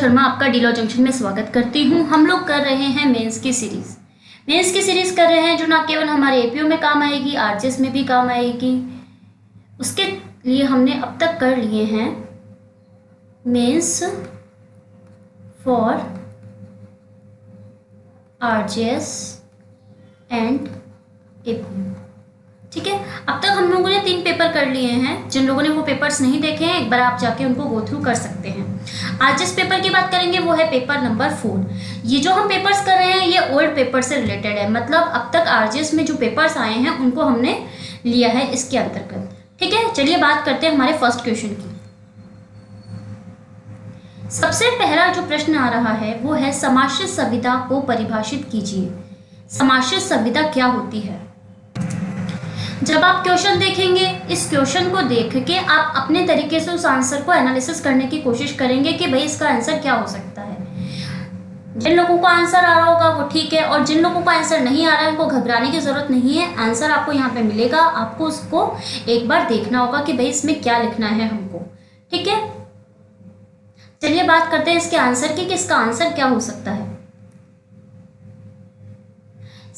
शर्मा आपका डीलॉ जंक्शन में स्वागत करती हूँ। हम लोग कर रहे हैं मेंस की सीरीज कर रहे हैं जो ना केवल हमारे एपीओ में काम आएगी, आरजेएस में भी काम आएगी। उसके लिए हमने अब तक कर लिए हैं mains for RJS and APO. ठीक है, अब तक हम लोगों ने 3 पेपर कर लिए हैं। जिन लोगों ने वो पेपर्स नहीं देखे हैं, एक बार आप जाके उनको गो थ्रू कर सकते हैं। आज जिस पेपर की बात करेंगे वो है पेपर नंबर 4। ये जो हम पेपर्स कर रहे हैं ये ओल्ड पेपर से रिलेटेड है, मतलब अब तक आरजेएस में जो पेपर्स आए हैं उनको हमने लिया है इसके अंतर्गत। ठीक है, चलिए बात करते हैं हमारे फर्स्ट क्वेश्चन की। सबसे पहला जो प्रश्न आ रहा है वो है समाश्रित संविदा को परिभाषित कीजिए। समाश्रित संविदा क्या होती है? जब आप क्वेश्चन देखेंगे, इस क्वेश्चन को देख के आप अपने तरीके से उस आंसर को एनालिसिस करने की कोशिश करेंगे कि भाई इसका आंसर क्या हो सकता है। जिन लोगों को आंसर आ रहा होगा वो ठीक है, और जिन लोगों को आंसर नहीं आ रहा है उनको घबराने की जरूरत नहीं है। आंसर आपको यहाँ पे मिलेगा, आपको उसको एक बार देखना होगा कि भाई इसमें क्या लिखना है हमको। ठीक है, चलिए बात करते हैं इसके आंसर की कि इसका आंसर क्या हो सकता है।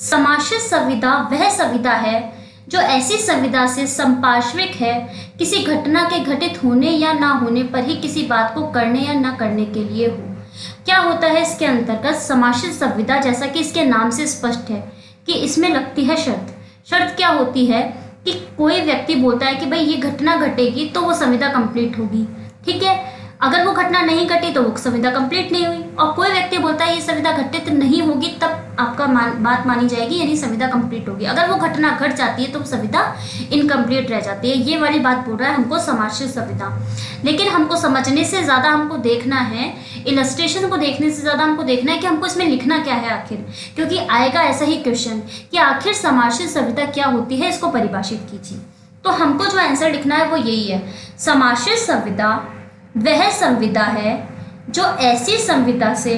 समाश्रित संविदा वह संविदा है जो ऐसी संविदा से संपार्श्विक है, किसी घटना के घटित होने या ना होने पर ही किसी बात को करने या ना करने के लिए हो। क्या होता है इसके अंतर्गत समाश्रित संविदा? जैसा कि इसके नाम से स्पष्ट है कि इसमें लगती है शर्त। शर्त क्या होती है कि कोई व्यक्ति बोलता है कि भाई ये घटना घटेगी तो वो संविदा कंप्लीट होगी। ठीक है, अगर वो घटना नहीं घटी तो वो संविदा कंप्लीट नहीं हुई, और कोई व्यक्ति बोलता है ये संविदा घटित नहीं होगी तब आपका बात मानी जाएगी, यानी संविदा कंप्लीट होगी। अगर वो घटना घट जाती है तो संविदा इनकम्प्लीट रह जाती है। ये वाली बात बोल रहा है हमको समाश्रित संविदा। लेकिन हमको समझने से ज़्यादा हमको देखना है, इलस्ट्रेशन को देखने से ज़्यादा हमको देखना है कि हमको इसमें लिखना क्या है आखिर, क्योंकि आएगा ऐसा ही क्वेश्चन कि आखिर समाश्रित संविदा क्या होती है, इसको परिभाषित कीजिए। तो हमको जो आंसर लिखना है वो यही है, समाश्रित संविदा वह संविदा है जो ऐसी संविदा से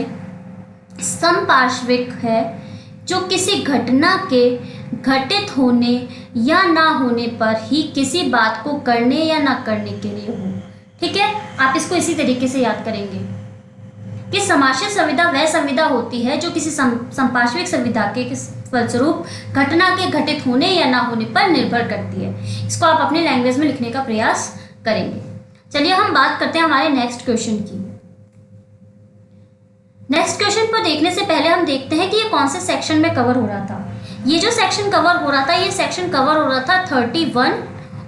संपार्श्विक है जो किसी घटना के घटित होने या ना होने पर ही किसी बात को करने या ना करने के लिए हो। ठीक है, आप इसको इसी तरीके से याद करेंगे कि समाश्रित संविदा वह संविदा होती है जो किसी संपार्श्विक संविदा के फलस्वरूप घटना के घटित होने या ना होने पर निर्भर करती है। इसको आप अपनी लैंग्वेज में लिखने का प्रयास करेंगे। चलिए हम बात करते हैं हमारे नेक्स्ट क्वेश्चन की। नेक्स्ट क्वेश्चन को देखने से पहले हम देखते हैं कि ये कौन से सेक्शन में कवर हो रहा था। ये जो सेक्शन कवर हो रहा था, ये सेक्शन कवर हो रहा था 31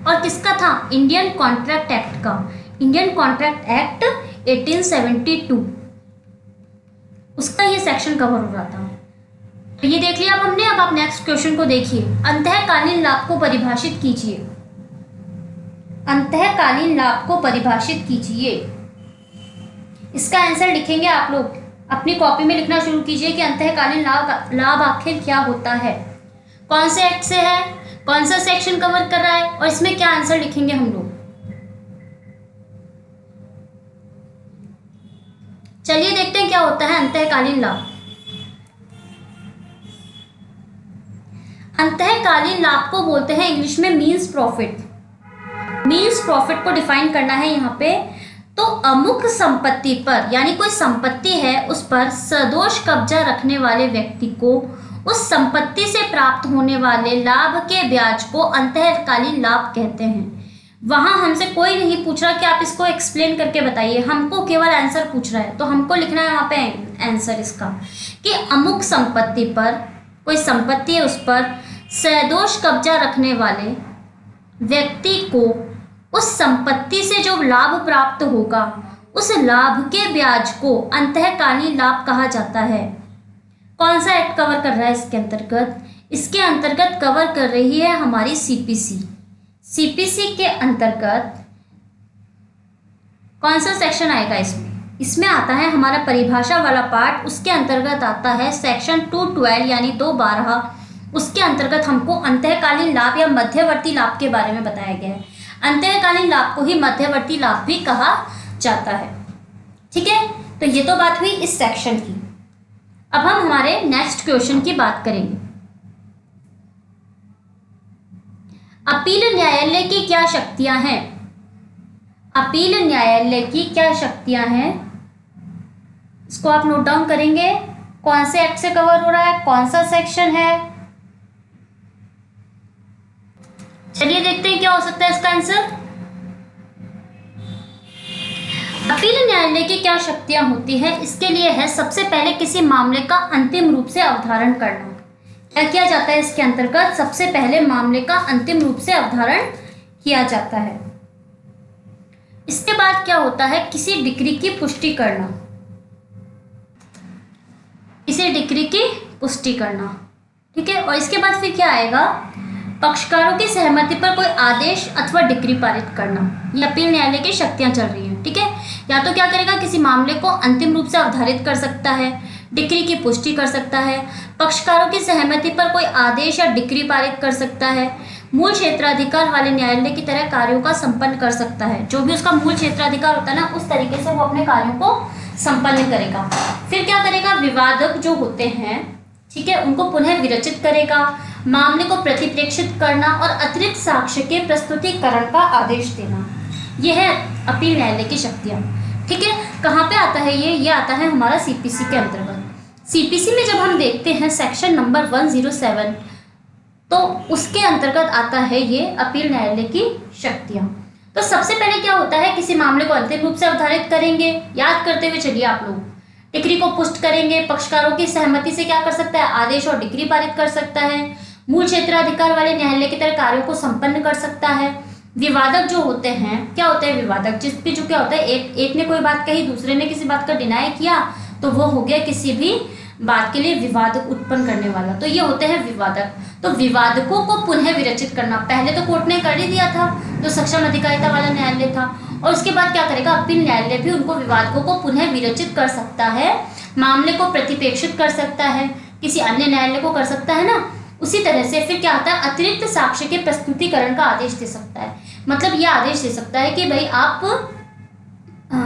और किसका था? इंडियन कॉन्ट्रैक्ट एक्ट का। इंडियन कॉन्ट्रैक्ट एक्ट 1872 उसका ये सेक्शन कवर हो रहा था। तो ये देख लिया अब हमने। अब आप नेक्स्ट क्वेश्चन को देखिए। अंतःकालीन लाभ को परिभाषित कीजिए। अंतःकालीन लाभ को परिभाषित कीजिए। इसका आंसर लिखेंगे आप लोग। अपनी कॉपी में लिखना शुरू कीजिए कि अंतःकालीन लाभ आखिर क्या होता है, कौन से एक्ट से है, कौन सा सेक्शन कवर कर रहा है, और इसमें क्या आंसर लिखेंगे हम लोग। चलिए देखते हैं क्या होता है अंतःकालीन लाभ। अंतःकालीन लाभ को बोलते हैं इंग्लिश में मीन्स प्रॉफिट। मीन्स प्रॉफिट को डिफाइन करना है यहाँ पे। तो अमुक संपत्ति पर, यानी कोई संपत्ति है उस पर सदोष कब्जा रखने वाले व्यक्ति को उस संपत्ति से प्राप्त होने वाले लाभ के ब्याज को अंतःकालीन लाभ कहते हैं। वहां हमसे कोई नहीं पूछ रहा कि आप इसको एक्सप्लेन करके बताइए, हमको केवल आंसर पूछ रहा है। तो हमको लिखना है वहां पे आंसर इसका कि अमुक संपत्ति पर, कोई संपत्ति है उस पर सदोष कब्जा रखने वाले व्यक्ति को उस संपत्ति से जो लाभ प्राप्त होगा उस लाभ के ब्याज को अंतःकालीन लाभ कहा जाता है। कौन सा एक्ट कवर कर रहा है इसके अंतर्गत? इसके अंतर्गत कवर कर रही है हमारी सीपीसी। सीपीसी के अंतर्गत कौन सा सेक्शन आएगा इसमें? इसमें आता है हमारा परिभाषा वाला पार्ट। उसके अंतर्गत आता है सेक्शन 212 यानी 212। उसके अंतर्गत हमको अंतःकालीन लाभ या मध्यवर्ती लाभ के बारे में बताया गया है। अंतःकालीन लाभ को ही मध्यवर्ती लाभ भी कहा जाता है। ठीक है, तो ये तो बात हुई इस सेक्शन की। अब हम हमारे नेक्स्ट क्वेश्चन की बात करेंगे। अपील न्यायालय की क्या शक्तियां हैं? अपील न्यायालय की क्या शक्तियां हैं? इसको आप नोट डाउन करेंगे, कौन से एक्ट से कवर हो रहा है, कौन सा सेक्शन है। चलिए देखते हैं क्या हो सकता है इसका आंसर। अपील न्यायालय की क्या शक्तियां होती है? इसके लिए है सबसे पहले किसी मामले का अंतिम रूप से अवधारण करना। क्या किया जाता है इसके अंतर्गत? सबसे पहले मामले का अंतिम रूप से अवधारण किया जाता है। इसके बाद क्या होता है? किसी डिक्री की पुष्टि करना, किसी डिक्री की पुष्टि करना, ठीक है। और इसके बाद फिर क्या आएगा? पक्षकारों की सहमति पर कोई आदेश अथवा डिक्री पारित करना। ये अपील न्यायालय की शक्तियां चल रही हैं, ठीक है। या तो क्या करेगा? किसी मामले को अंतिम रूप से अवधारित कर सकता है, डिक्री की पुष्टि कर सकता है, पक्षकारों की सहमति पर कोई आदेश या डिक्री पारित कर सकता है, मूल क्षेत्राधिकार वाले न्यायालय की तरह कार्यों का संपन्न कर सकता है। जो भी उसका मूल क्षेत्राधिकार होता है ना, उस तरीके से वो अपने कार्यों को संपन्न करेगा। फिर क्या करेगा? विवादक जो होते हैं, ठीक है, उनको पुनः विरचित करेगा, मामले को प्रतिप्रेक्षित करना और अतिरिक्त साक्ष्य के प्रस्तुतिकरण का आदेश देना। यह है अपील न्यायालय की शक्तियां, ठीक है। कहाँ पे आता है ये आता है हमारा सीपीसी के अंतर्गत। सीपीसी में जब हम देखते हैं सेक्शन नंबर 107, तो उसके अंतर्गत आता है ये अपील न्यायालय की शक्तियां। तो सबसे पहले क्या होता है? किसी मामले को अंतिम रूप से अवधारित करेंगे, याद करते हुए चलिए आप लोग। डिक्री को पुष्ट करेंगे, पक्षकारों की सहमति से क्या कर सकता है? आदेश और डिक्री पारित कर सकता है, मूल क्षेत्राधिकार वाले न्यायालय की तरह कार्यों को संपन्न कर सकता है। विवादक जो होते हैं, क्या होते हैं विवादक? जिसपे जो क्या होता है, एक ने कोई बात कही, दूसरे ने किसी बात का डिनाई किया, तो वो हो गया किसी भी बात के लिए विवाद उत्पन्न करने वाला। तो ये होते हैं विवादक। तो विवादकों को पुनः विरचित करना, पहले तो कोर्ट ने कर ही दिया था, तो सक्षम अधिकारिता वाला न्यायालय था, और उसके बाद क्या करेगा? अपील न्यायालय भी उनको विवादकों को पुनः विरचित कर सकता है, मामले को प्रतिप्रेक्षित कर सकता है, किसी अन्य न्यायालय को कर सकता है ना। उसी तरह से फिर क्या होता है? अतिरिक्त साक्ष्य के प्रस्तुतिकरण का आदेश दे सकता है। मतलब यह आदेश दे सकता है कि भाई आप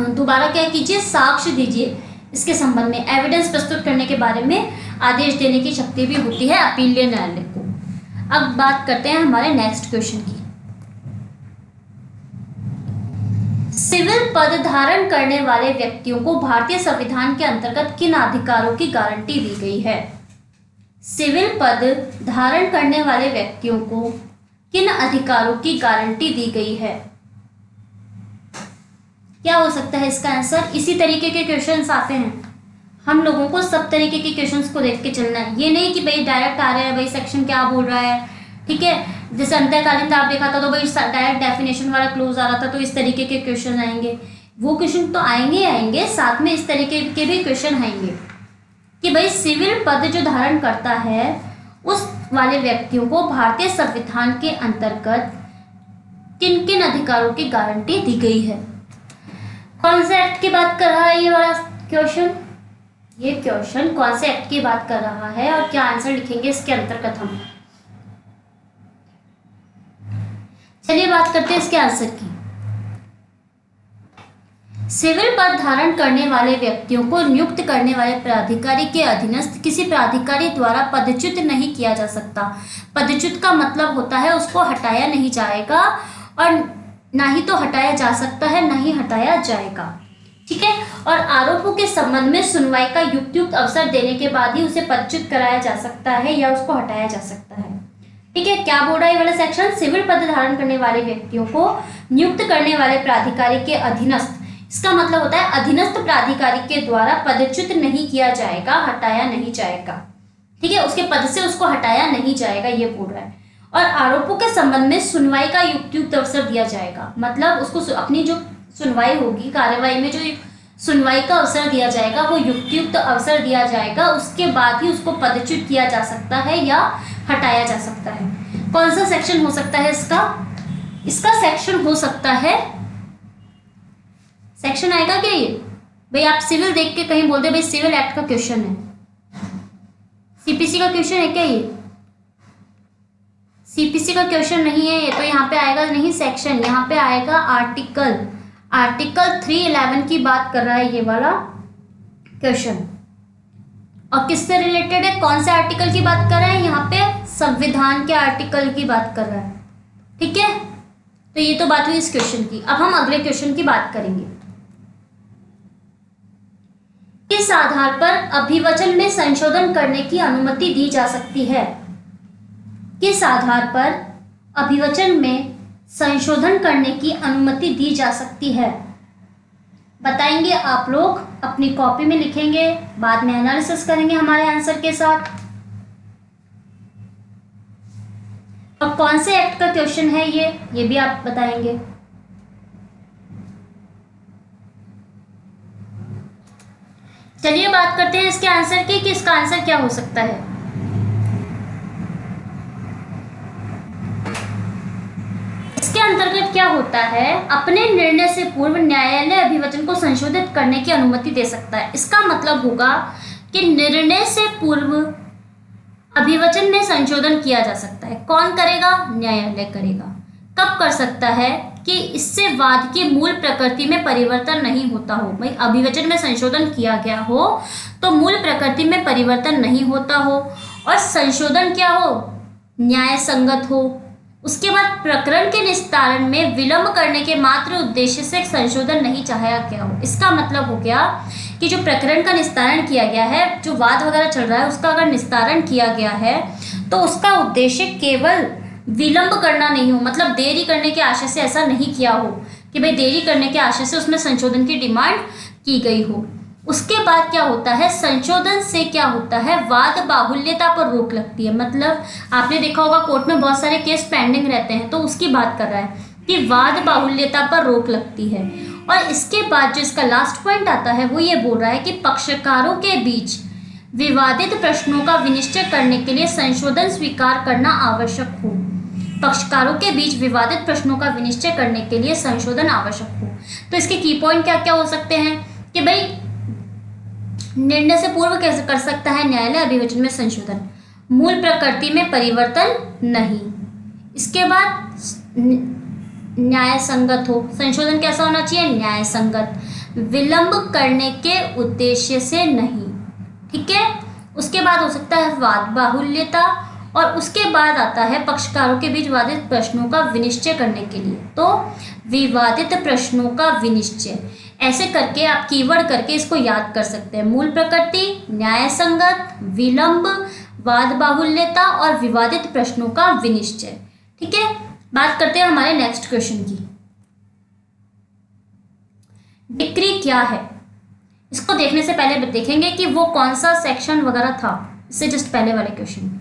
दोबारा क्या कीजिए, साक्ष्य दीजिए, इसके संबंध में एविडेंस प्रस्तुत करने के बारे में आदेश देने की शक्ति भी होती है अपीलीय न्यायालय को। अब बात करते हैं हमारे नेक्स्ट क्वेश्चन की। सिविल पद धारण करने वाले व्यक्तियों को भारतीय संविधान के अंतर्गत किन अधिकारों की गारंटी दी गई है? सिविल पद धारण करने वाले व्यक्तियों को किन अधिकारों की गारंटी दी गई है? क्या हो सकता है इसका आंसर? इसी तरीके के क्वेश्चंस आते हैं, हम लोगों को सब तरीके के क्वेश्चंस को देख के चलना है। ये नहीं कि भाई डायरेक्ट आ रहा है, भाई सेक्शन क्या बोल रहा है, ठीक है। जैसे अंतःकालीन आप देखा था तो भाई डायरेक्ट डेफिनेशन वाला क्लोज आ रहा था, तो इस तरीके के क्वेश्चन आएंगे। वो क्वेश्चन तो आएंगे आएंगे, साथ में इस तरीके के भी क्वेश्चन आएंगे कि भाई सिविल पद जो धारण करता है उस वाले व्यक्तियों को भारतीय संविधान के अंतर्गत किन किन अधिकारों की गारंटी दी गई है। कौन से एक्ट की बात कर रहा है ये वाला क्वेश्चन? ये क्वेश्चन कौन से एक्ट की बात कर रहा है और क्या आंसर लिखेंगे इसके अंतर्गत हम? चलिए बात करते हैं इसके आंसर की। सिविल पद धारण करने वाले व्यक्तियों को नियुक्त करने वाले प्राधिकारी के अधीनस्थ किसी प्राधिकारी द्वारा पदच्युत नहीं किया जा सकता। पदच्युत का मतलब होता है उसको हटाया नहीं जाएगा, और ना ही तो हटाया जा सकता है, ना ही हटाया जाएगा, ठीक है। और आरोपों के संबंध में सुनवाई का युक्त अवसर देने के बाद ही उसे पदच्युत कराया जा सकता है या उसको हटाया जा सकता है, ठीक है। क्या बोल रहा है ये वाला सेक्शन? सिविल पद धारण करने वाले व्यक्तियों को नियुक्त करने वाले प्राधिकारी के अधीनस्थ, इसका मतलब होता है अधीनस्थ प्राधिकारी के द्वारा पदच्युत नहीं किया जाएगा, हटाया नहीं जाएगा, ठीक है। उसके पद से उसको हटाया नहीं जाएगा, ये बोल रहा है। और आरोपों के संबंध में सुनवाई का युक्त अवसर दिया जाएगा, मतलब उसको अपनी जो सुनवाई होगी, कार्यवाही में जो सुनवाई का अवसर दिया जाएगा वो युक्त अवसर दिया जाएगा, उसके बाद ही उसको पदच्युत किया जा सकता है या हटाया जा सकता है। कौन सा सेक्शन हो सकता है इसका? इसका सेक्शन हो सकता है, सेक्शन आएगा क्या ये? भाई आप सिविल देख के कहीं बोल दे भाई सिविल एक्ट का क्वेश्चन है, सीपीसी का क्वेश्चन है क्या ये? सीपीसी का क्वेश्चन नहीं है ये, तो यहाँ पे आएगा नहीं सेक्शन, यहाँ पे आएगा आर्टिकल 311 की बात कर रहा है ये वाला क्वेश्चन। और किससे रिलेटेड है? कौन से आर्टिकल की बात कर रहा है? यहाँ पे संविधान के आर्टिकल की बात कर रहा है, ठीक है। तो ये तो बात हुई इस क्वेश्चन की। अब हम अगले क्वेश्चन की बात करेंगे। किस आधार पर अभिवचन में संशोधन करने की अनुमति दी जा सकती है? किस आधार पर अभिवचन में संशोधन करने की अनुमति दी जा सकती है? बताएंगे आप लोग, अपनी कॉपी में लिखेंगे, बाद में एनालिसिस करेंगे हमारे आंसर के साथ। और कौन से एक्ट का क्वेश्चन है ये भी आप बताएंगे। चलिए बात करते हैं इसके आंसर की कि इसका आंसर क्या हो सकता है। इसके अंतर्गत क्या होता है, अपने निर्णय से पूर्व न्यायालय अभिवचन को संशोधित करने की अनुमति दे सकता है। इसका मतलब होगा कि निर्णय से पूर्व अभिवचन में संशोधन किया जा सकता है। कौन करेगा? न्यायालय करेगा। कब कर सकता है? कि इससे वाद की मूल प्रकृति में परिवर्तन नहीं होता हो। भाई अभिवचन में संशोधन किया गया हो तो मूल प्रकृति में परिवर्तन नहीं होता हो, और संशोधन क्या हो? न्याय संगत हो। उसके बाद प्रकरण के निस्तारण में विलंब करने के मात्र उद्देश्य से संशोधन नहीं चाहा गया हो। इसका मतलब हो गया कि जो प्रकरण का निस्तारण किया गया है, जो वाद वगैरह चल रहा है, उसका अगर निस्तारण किया गया है तो उसका उद्देश्य केवल विलंब करना नहीं हो, मतलब देरी करने के आशय से ऐसा नहीं किया हो कि भाई देरी करने के आशय से उसमें संशोधन की डिमांड की गई हो। उसके बाद क्या होता है, संशोधन से क्या होता है, वाद बाहुल्यता पर रोक लगती है। मतलब आपने देखा होगा कोर्ट में बहुत सारे केस पेंडिंग रहते हैं, तो उसकी बात कर रहा है कि वाद बाहुल्यता पर रोक लगती है। और इसके बाद जो इसका लास्ट पॉइंट आता है वो ये बोल रहा है कि पक्षकारों के बीच विवादित प्रश्नों का विनिश्चय करने के लिए संशोधन स्वीकार करना आवश्यक हो। पक्षकारों के बीच विवादित प्रश्नों का विनिश्चय करने के लिए संशोधन आवश्यक हो। तो इसके की पॉइंट क्या क्या हो सकते हैं कि भाई निर्णय से पूर्व कैसे कर सकता है न्यायालय अभिवचन में संशोधन, मूल प्रकृति में परिवर्तन नहीं, इसके बाद न्याय संगत हो। संशोधन कैसा होना चाहिए? न्याय संगत, विलंब करने के उद्देश्य से नहीं। ठीक है। उसके बाद हो सकता है वाद बाहुल्यता, और उसके बाद आता है पक्षकारों के बीच विवादित प्रश्नों का विनिश्चय करने के लिए। तो विवादित प्रश्नों का विनिश्चय, ऐसे करके आप कीवर्ड करके इसको याद कर सकते हैं। मूल प्रकृति, न्याय संगत, विलंब, वाद बाहुल्यता और विवादित प्रश्नों का विनिश्चय। ठीक है। बात करते हैं हमारे नेक्स्ट क्वेश्चन की। डिक्री क्या है? इसको देखने से पहले देखेंगे कि वो कौन सा सेक्शन वगैरह था, इससे जस्ट पहले वाले क्वेश्चन में।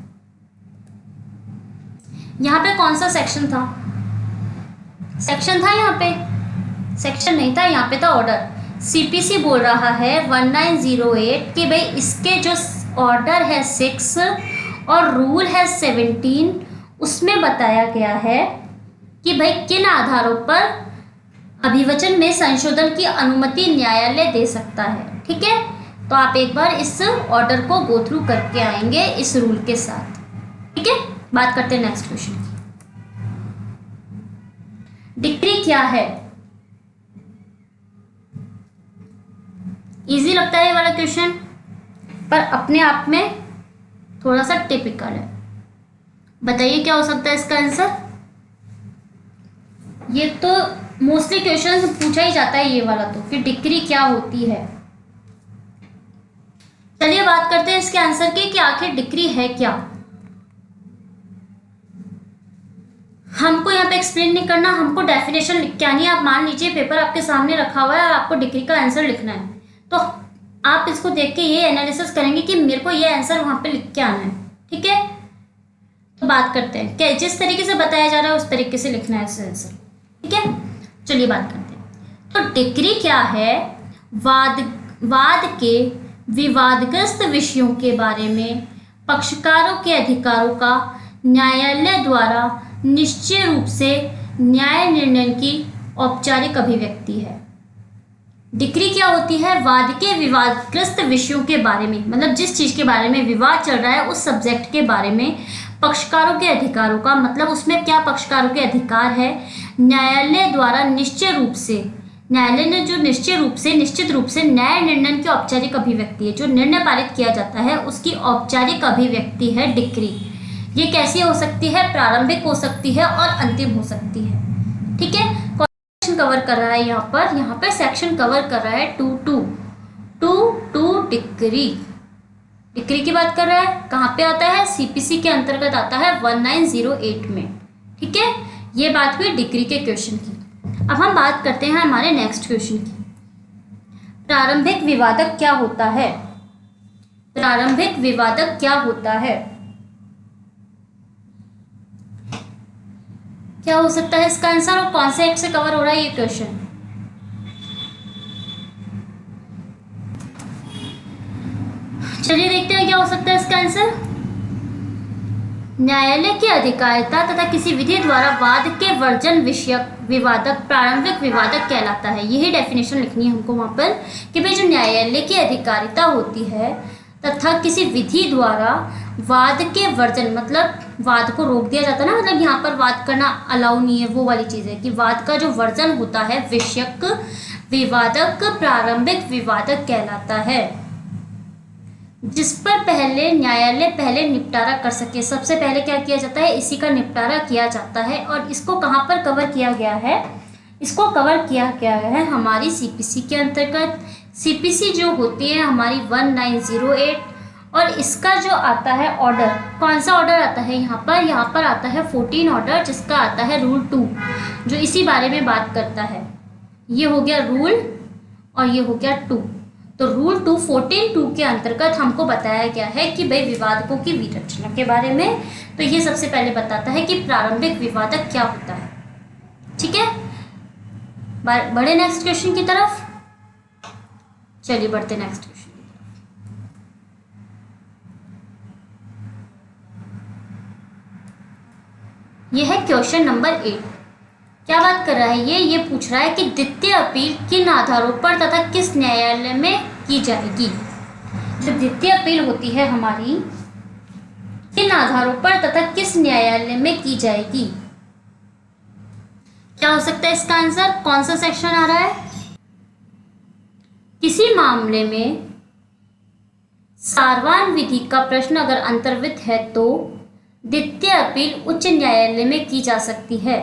यहाँ पे कौन सा सेक्शन था? सेक्शन था यहाँ पे? सेक्शन नहीं था, यहाँ पे था ऑर्डर। सीपीसी बोल रहा है 1908 कि भाई इसके जो ऑर्डर है 6 और रूल है 17, उसमें बताया गया है कि भाई किन आधारों पर अभिवचन में संशोधन की अनुमति न्यायालय दे सकता है। ठीक है। तो आप एक बार इस ऑर्डर को गो थ्रू करके आएंगे इस रूल के साथ। ठीक है। बात करते हैं नेक्स्ट क्वेश्चन की। डिक्री क्या है? इजी लगता है ये वाला क्वेश्चन, पर अपने आप में थोड़ा सा टिपिकल है। बताइए क्या हो सकता है इसका आंसर? ये तो मोस्टली क्वेश्चन पूछा ही जाता है ये वाला, तो कि डिक्री क्या होती है। चलिए बात करते हैं इसके आंसर की कि आखिर डिक्री है क्या। हमको यहाँ पे एक्सप्लेन नहीं करना, हमको डेफिनेशन लिख के आनी है। आप मान लीजिए पेपर आपके सामने रखा हुआ है और आपको डिक्री का आंसर लिखना है, तो आप इसको देख के ये एनालिसिस करेंगे कि मेरे को ये आंसर वहां पे लिख के आना है। ठीक है। तो बात करते हैं कि जिस तरीके से बताया जा रहा है उस तरीके से लिखना है आंसर। ठीक है। चलिए बात करते हैं। तो डिक्री क्या है? वाद के विवादग्रस्त विषयों के बारे में पक्षकारों के अधिकारों का न्यायालय द्वारा निश्चय रूप से न्याय निर्णय की औपचारिक अभिव्यक्ति है। डिक्री क्या होती है? वाद के विवादग्रस्त विषयों के बारे में, मतलब जिस चीज के बारे में विवाद चल रहा है उस सब्जेक्ट के बारे में पक्षकारों के अधिकारों का, मतलब उसमें क्या पक्षकारों के अधिकार है, न्यायालय द्वारा निश्चय रूप से, न्यायालय ने जो निश्चित रूप से न्याय निर्णय की औपचारिक अभिव्यक्ति है, जो निर्णय पारित किया जाता है उसकी औपचारिक अभिव्यक्ति है डिक्री। ये कैसी हो सकती है? प्रारंभिक हो सकती है और अंतिम हो सकती है। ठीक है। कौन कवर कर रहा है यहाँ पर सेक्शन कवर कर रहा है 2.2 डिक्री। डिक्री की बात कर रहा है, कहाँ पे आता है? सीपीसी के अंतर्गत आता है 1908 में। ठीक है, ये बात हुई डिक्री के क्वेश्चन की। अब हम बात करते हैं हमारे नेक्स्ट क्वेश्चन की। प्रारंभिक विवादक क्या होता है? प्रारंभिक विवादक क्या होता है? क्या हो सकता है इसका आंसर और कौन से एक्ट से कवर हो रहा है ये क्वेश्चन? चलिए देखते हैं क्या हो सकता है इसका आंसर। न्यायालय की अधिकारिता तथा किसी विधि द्वारा वाद के वर्जन विषयक विवादक प्रारंभिक विवादक कहलाता है। यही डेफिनेशन लिखनी है हमको वहां पर कि भाई जो न्यायालय की अधिकारिता होती है तथा किसी विधि द्वारा वाद के वर्जन, मतलब वाद को रोक दिया जाता है ना, मतलब यहाँ पर वाद करना अलाउ नहीं है, वो वाली चीज़ है कि वाद का जो वर्जन होता है विषयक विवादक प्रारंभिक विवादक कहलाता है, जिस पर पहले न्यायालय पहले निपटारा कर सके। सबसे पहले क्या किया जाता है? इसी का निपटारा किया जाता है। और इसको कहाँ पर कवर किया गया है? इसको कवर किया गया है हमारी सीपीसी के अंतर्गत। सीपीसी जो होती है हमारी 1908, और इसका जो आता है ऑर्डर, कौन सा ऑर्डर आता है यहाँ पर? यहाँ पर आता है 14 ऑर्डर, जिसका आता है रूल 2, जो इसी बारे में बात करता है। ये हो गया रूल और ये हो गया 2। तो रूल 2 14(2) के अंतर्गत हमको बताया गया है कि भाई विवादकों की विरचना के बारे में। तो ये सबसे पहले बताता है कि प्रारंभिक विवादक क्या होता है। ठीक है, बढ़े नेक्स्ट क्वेश्चन की तरफ। चलिए बढ़ते नेक्स्ट क्वेश्चन की तरफ। यह है क्वेश्चन नंबर 8। क्या बात कर रहा है ये पूछ रहा है कि द्वितीय अपील किन आधारों पर तथा किस न्यायालय में की जाएगी। जो द्वितीय अपील होती है हमारी, किन आधारों पर तथा किस न्यायालय में की जाएगी? क्या हो सकता है इसका आंसर? कौन सा सेक्शन आ रहा है? किसी मामले में सारवान विधि का प्रश्न अगर अंतर्वित है तो द्वितीय अपील उच्च न्यायालय में की जा सकती है।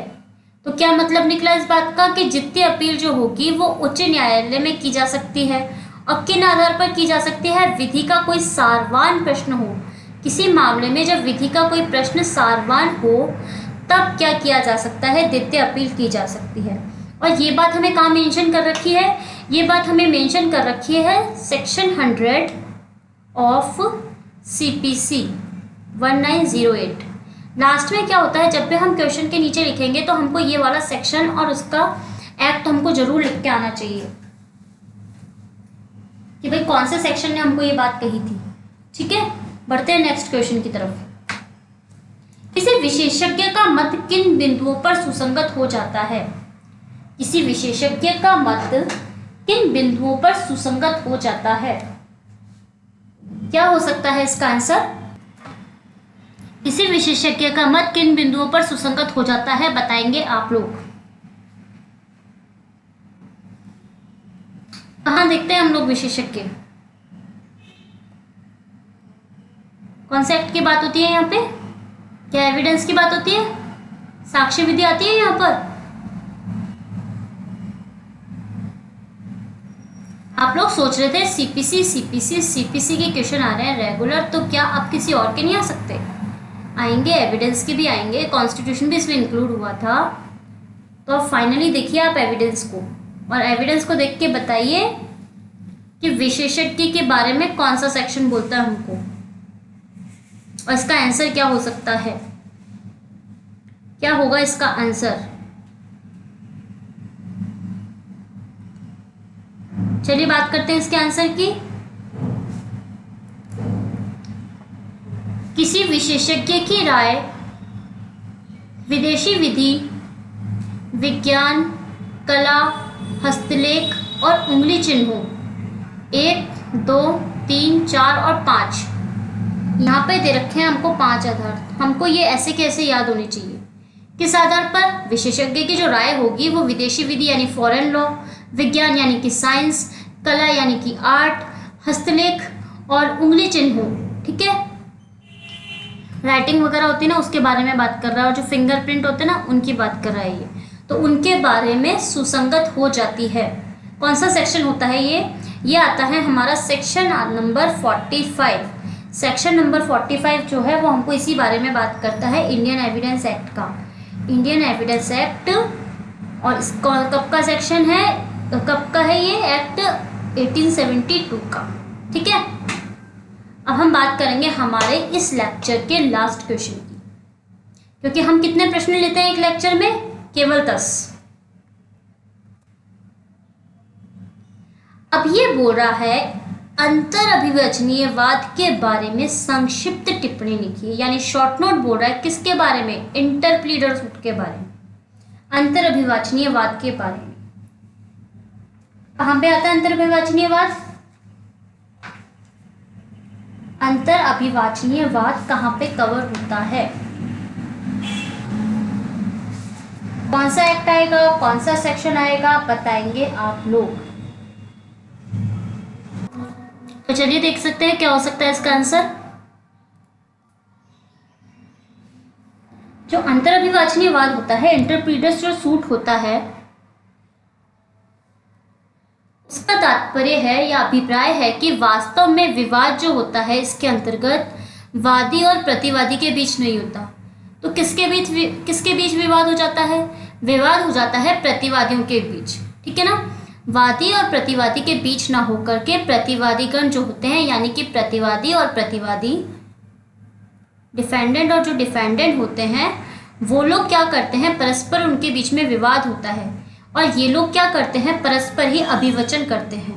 तो क्या मतलब निकला इस बात का कि द्वितीय अपील जो होगी वो उच्च न्यायालय में की जा सकती है। और किन आधार पर की जा सकती है? विधि का कोई सारवान प्रश्न हो। किसी मामले में जब विधि का कोई प्रश्न सारवान हो तब क्या किया जा सकता है? द्वितीय अपील की जा सकती है। और ये बात हमें कहाँ मेंशन कर रखी है? ये बात हमें मेंशन कर रखी है सेक्शन 100 ऑफ सीपीसी 1908। लास्ट में क्या होता है, जब भी हम क्वेश्चन के नीचे लिखेंगे तो हमको ये वाला सेक्शन और उसका एक्ट हमको जरूर लिख के आना चाहिए कि भाई कौन से सेक्शन ने हमको ये बात कही थी। ठीक है, बढ़ते हैं नेक्स्ट क्वेश्चन की तरफ। किसी विशेषज्ञ का मत किन बिंदुओं पर सुसंगत हो जाता है? किसी विशेषज्ञ का मत किन बिंदुओं पर सुसंगत हो जाता है? क्या हो सकता है इसका आंसर? किसी विशेषज्ञ का मत किन बिंदुओं पर सुसंगत हो जाता है, बताएंगे आप लोग। कहाँ देखते हैं हम लोग विशेषज्ञ? कौन से एक्ट की बात होती है यहाँ पे? क्या एविडेंस की बात होती है? साक्ष्य विधि आती है यहाँ पर? आप लोग सोच रहे थे सीपीसी के क्वेश्चन आ रहे हैं रेगुलर, तो क्या आप किसी और के नहीं आ सकते? आएंगे, एविडेंस के भी आएंगे, कॉन्स्टिट्यूशन भी इसमें इंक्लूड हुआ था। तो अब फाइनली देखिए आप एविडेंस को, और एविडेंस को देख के बताइए कि विशेषज्ञ के बारे में कौन सा सेक्शन बोलता है हमको, और इसका आंसर क्या हो सकता है। क्या होगा इसका आंसर? चलिए बात करते हैं इसके आंसर की। किसी विशेषज्ञ की राय विदेशी विधि, विज्ञान, कला, हस्तलेख और उंगली चिन्हों 1, 2, 3, 4 और 5, यहाँ पे दे रखे हैं हमको 5 आधार। हमको ये ऐसे कैसे याद होने चाहिए? किस आधार पर? विशेषज्ञ की जो राय होगी वो विदेशी विधि यानी फॉरेन लॉ, विज्ञान यानी कि साइंस, कला यानी कि आर्ट, हस्तलेख और उंगली चिन्हों, ठीक है, राइटिंग वगैरह होती है ना, उसके बारे में बात कर रहा है, और जो फिंगरप्रिंट होते हैं ना उनकी बात कर रहा है ये, तो उनके बारे में सुसंगत हो जाती है। कौन सा सेक्शन होता है ये? ये आता है हमारा सेक्शन नंबर 45। सेक्शन नंबर 45 जो है वो हमको इसी बारे में बात करता है, इंडियन एविडेंस एक्ट का। इंडियन एविडेंस एक्ट, और इसका कब का सेक्शन है, कब का है ये एक्ट, 1872 का। ठीक है, अब हम बात करेंगे हमारे इस लेक्चर के लास्ट क्वेश्चन की, क्योंकि हम कितने प्रश्न लेते हैं एक लेक्चर में, केवल 10। अब ये बोल रहा है अंतर अभिवचनीयवाद के बारे में संक्षिप्त टिप्पणी लिखिए, यानी शॉर्ट नोट बोल रहा है किसके बारे में, इंटरप्लीडर सूट के बारे में, अंतर अभिवाचनीयवाद के बारे में। कहां पे आता है अंतर अभिवाचनीयवाद? अंतर अभिवाचनीयवाद कहां पे कवर होता है, कौन सा एक्ट आएगा, कौन सा सेक्शन आएगा, बताएंगे आप लोग। तो चलिए देख सकते हैं क्या हो सकता है इसका आंसर। जो अंतर अभिवाचनीयवाद होता है, इंटरप्रीटर्स जो सूट होता है, उसका तात्पर्य है या अभिप्राय है कि वास्तव में विवाद जो होता है इसके अंतर्गत वादी और प्रतिवादी के बीच नहीं होता। तो किसके बीच विवाद हो जाता है? विवाद हो जाता है प्रतिवादियों के बीच। ठीक है ना, वादी और प्रतिवादी के बीच ना होकर के प्रतिवादीगण जो होते हैं, यानी कि प्रतिवादी और प्रतिवादी, डिफेंडेंट और जो डिफेंडेंट होते हैं, वो लोग क्या करते हैं, परस्पर उनके बीच में विवाद होता है और ये लोग क्या करते हैं, परस्पर ही अभिवचन करते हैं।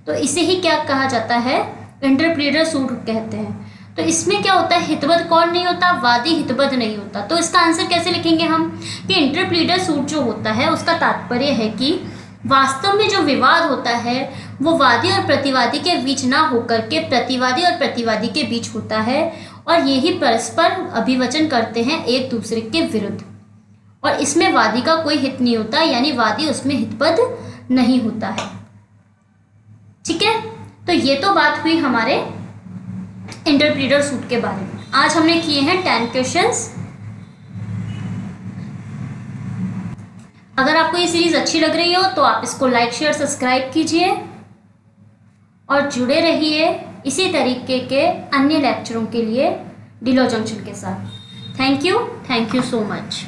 तो इसे ही क्या कहा जाता है, इंटरप्लीडर सूट कहते हैं। तो इसमें क्या होता है, हितबद्ध कौन नहीं होता, वादी हितबद्ध नहीं होता। तो इसका आंसर कैसे लिखेंगे हम कि इंटरप्लीडर सूट जो होता है उसका तात्पर्य है कि वास्तव में जो विवाद होता है वो वादी और प्रतिवादी के बीच ना होकर के प्रतिवादी और प्रतिवादी के बीच होता है, और यही परस्पर अभिवचन करते हैं एक दूसरे के विरुद्ध, और इसमें वादी का कोई हित नहीं होता, यानी वादी उसमें हितबद्ध नहीं होता है। ठीक है, तो ये तो बात हुई हमारे इंटरप्रीटर सूट के बारे में। आज हमने किए हैं 10 क्वेश्चंस। अगर आपको ये सीरीज अच्छी लग रही हो तो आप इसको लाइक शेयर सब्सक्राइब कीजिए और जुड़े रहिए इसी तरीके के अन्य लेक्चरों के लिए डिलो जंक्शन के साथ। Thank you so much.